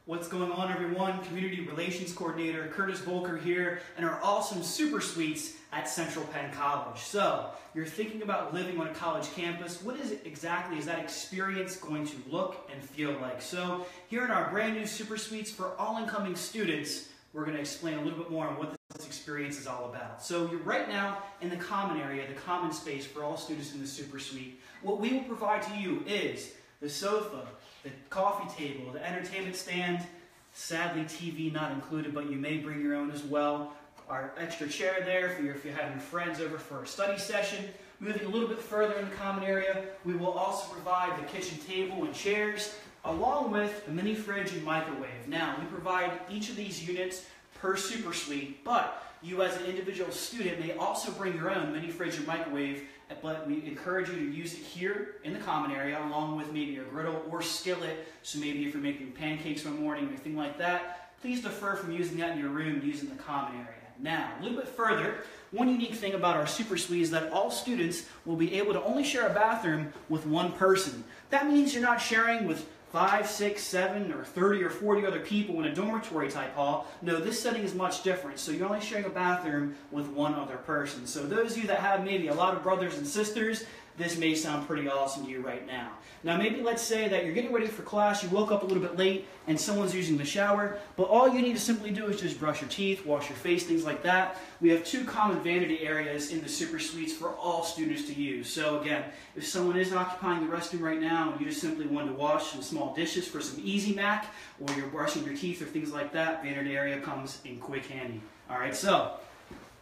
What's going on, everyone? Community Relations Coordinator Curtis Volker here, and our awesome super suites at Central Penn College. So, you're thinking about living on a college campus. What exactly is that experience going to look and feel like? So, here in our brand new super suites for all incoming students, we're going to explain a little bit more on what this experience is all about. So, you're right now in the common area, the common space for all students in the super suite. What we will provide to you is the sofa, the coffee table, the entertainment stand, sadly TV not included, but you may bring your own as well. Our extra chair there for if you're having friends over for a study session. Moving a little bit further in the common area, we will also provide the kitchen table and chairs, along with a mini fridge and microwave. Now, we provide each of these units per super suite, but you as an individual student may also bring your own mini fridge and microwave, but we encourage you to use it here in the common area along with maybe a griddle or skillet. So maybe if you're making pancakes one morning or anything like that, please defer from using that in your room and using the common area. Now, a little bit further, one unique thing about our super suite is that all students will be able to only share a bathroom with one person. That means you're not sharing with 5, 6, 7, or 30 or 40 other people in a dormitory type hall. No, this setting is much different. So you're only sharing a bathroom with one other person. So those of you that have maybe a lot of brothers and sisters, this may sound pretty awesome to you right now. Now maybe let's say that you're getting ready for class, you woke up a little bit late, and someone's using the shower, but all you need to simply do is just brush your teeth, wash your face, things like that. We have 2 common vanity areas in the super suites for all students to use. So again, if someone is occupying the restroom right now and you just simply want to wash some small dishes for some easy mac, or you're brushing your teeth or things like that, vanity area comes in quick handy. Alright, so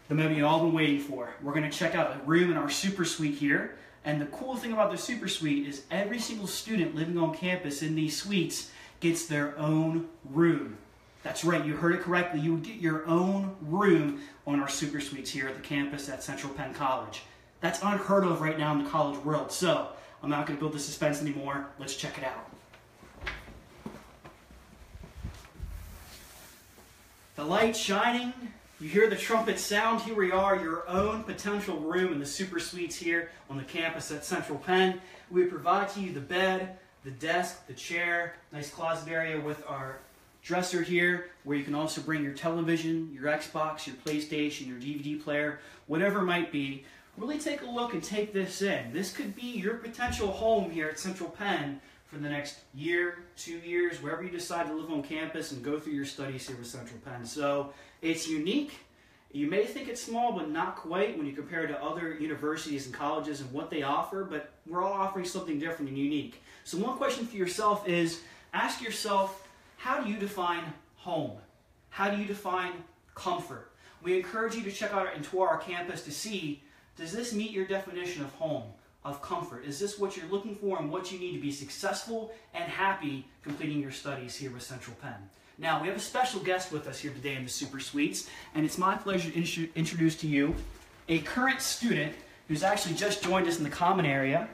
the moment you've all been waiting for. We're going to check out a room in our super suite here. And the cool thing about the super suite is every single student living on campus in these suites gets their own room. That's right, you heard it correctly. You would get your own room on our super suites here at the campus at Central Penn College. That's unheard of right now in the college world. So, I'm not going to build the suspense anymore. Let's check it out. The light's shining. You hear the trumpet sound. Here we are, your own potential room in the super suites here on the campus at Central Penn. We provide to you the bed, the desk, the chair, nice closet area with our dresser here where you can also bring your television, your Xbox, your PlayStation, your DVD player, whatever it might be. Really take a look and take this in. This could be your potential home here at Central Penn for the next year, 2 years, wherever you decide to live on campus and go through your studies here with Central Penn. So it's unique. You may think it's small, but not quite when you compare it to other universities and colleges and what they offer, but we're all offering something different and unique. So one question for yourself is, ask yourself, how do you define home? How do you define comfort? We encourage you to check out and tour our campus to see, does this meet your definition of home, of comfort? Is this what you're looking for and what you need to be successful and happy completing your studies here with Central Penn? Now, we have a special guest with us here today in the Super Suites, and it's my pleasure to introduce to you a current student who's actually just joined us in the common area.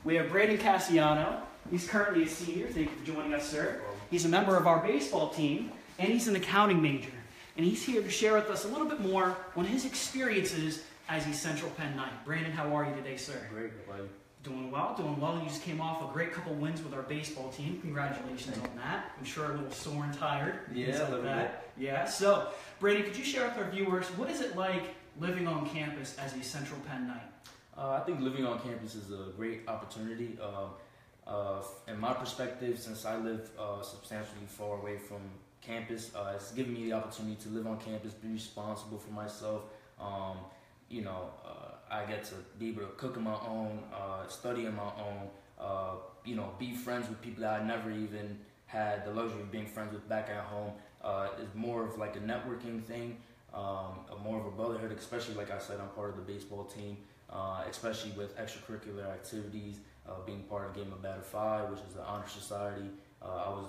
We have Brandon Cassiano. He's currently a senior. Thank you for joining us, sir. He's a member of our baseball team, and he's an accounting major. And he's here to share with us a little bit more on his experiences as a Central Penn Knight. Brandon, how are you today, sir? Great, buddy. Doing well, doing well. You just came off a great couple wins with our baseball team. Congratulations on that. I'm sure a little sore and tired. Yeah, a little bit. Yeah, so, Brandon, could you share with our viewers, what is it like living on campus as a Central Penn Knight? I think living on campus is a great opportunity. In my perspective, since I live substantially far away from campus, it's given me the opportunity to live on campus, be responsible for myself. I get to be able to cook on my own, study on my own, be friends with people that I never even had the luxury of being friends with back at home. It's more of like a networking thing, more of a brotherhood, especially like I said, I'm part of the baseball team, especially with extracurricular activities, being part of Game of Batter 5, which is an honor society. I was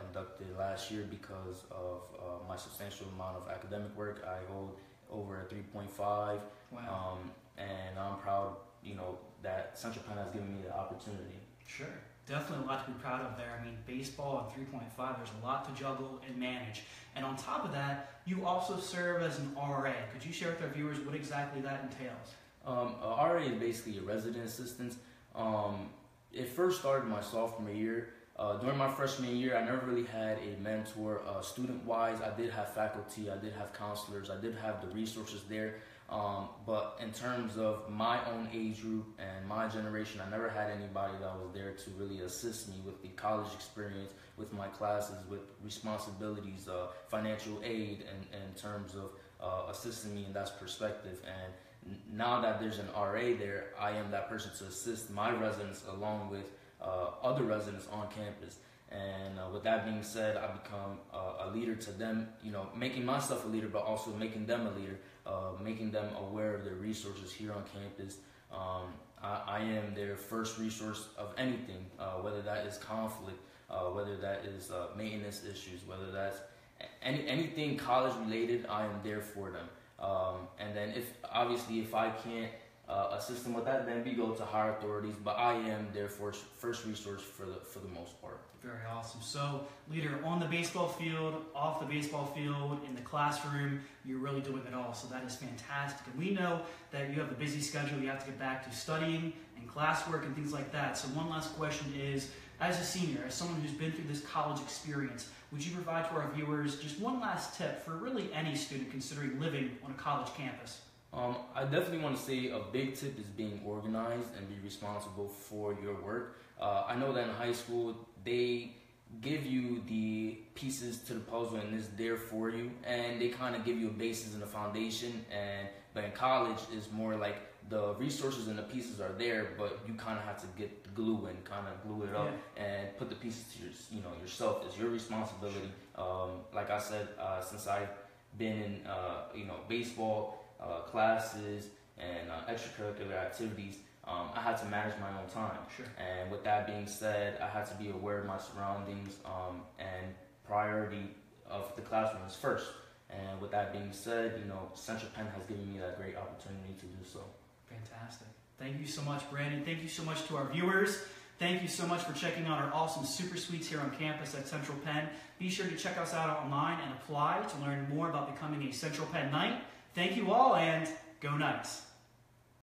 inducted last year because of my substantial amount of academic work. I hold over a 3.5. Wow. And I'm proud, that Central Penn has given me the opportunity. Sure. Definitely a lot to be proud of there. I mean, baseball and 3.5, there's a lot to juggle and manage. And on top of that, you also serve as an RA. Could you share with our viewers what exactly that entails? RA is basically a resident assistant. It first started my sophomore year. During my freshman year, I never really had a mentor. Student-wise, I did have faculty, I did have counselors, I did have the resources there. But in terms of my own age group and my generation, I never had anybody that was there to really assist me with the college experience, with my classes, with responsibilities, financial aid, and in terms of assisting me in that perspective. And now that there's an RA there, I am that person to assist my residents along with other residents on campus. And with that being said, I become a leader to them, making myself a leader, but also making them a leader, making them aware of their resources here on campus. I am their first resource of anything, whether that is conflict, whether that is maintenance issues, whether that's anything college related. I am there for them. And then if I can't assist them with that, then we go to higher authorities, but I am their first resource for the most part. Very awesome. So, leader, on the baseball field, off the baseball field, in the classroom, you're really doing it all. So that is fantastic. And we know that you have a busy schedule. You have to get back to studying and classwork and things like that. So one last question is, as a senior, as someone who's been through this college experience, would you provide to our viewers just one last tip for really any student considering living on a college campus? I definitely want to say a big tip is being organized and be responsible for your work. I know that in high school, they give you the pieces to the puzzle and it's there for you, and they kind of give you a basis and a foundation. But in college, it's more like the resources and the pieces are there, but you kind of have to get the glue and kind of glue it up and put the pieces to yourself. It's your responsibility. Like I said, since I've been in baseball classes and extracurricular activities, I had to manage my own time. Sure. And with that being said, I had to be aware of my surroundings, and priority of the classroom is first. And with that being said, Central Penn has given me that great opportunity to do so. Fantastic. Thank you so much, Brandon. Thank you so much to our viewers. Thank you so much for checking out our awesome Super Suites here on campus at Central Penn. Be sure to check us out online and apply to learn more about becoming a Central Penn Knight. Thank you all, and go Knights.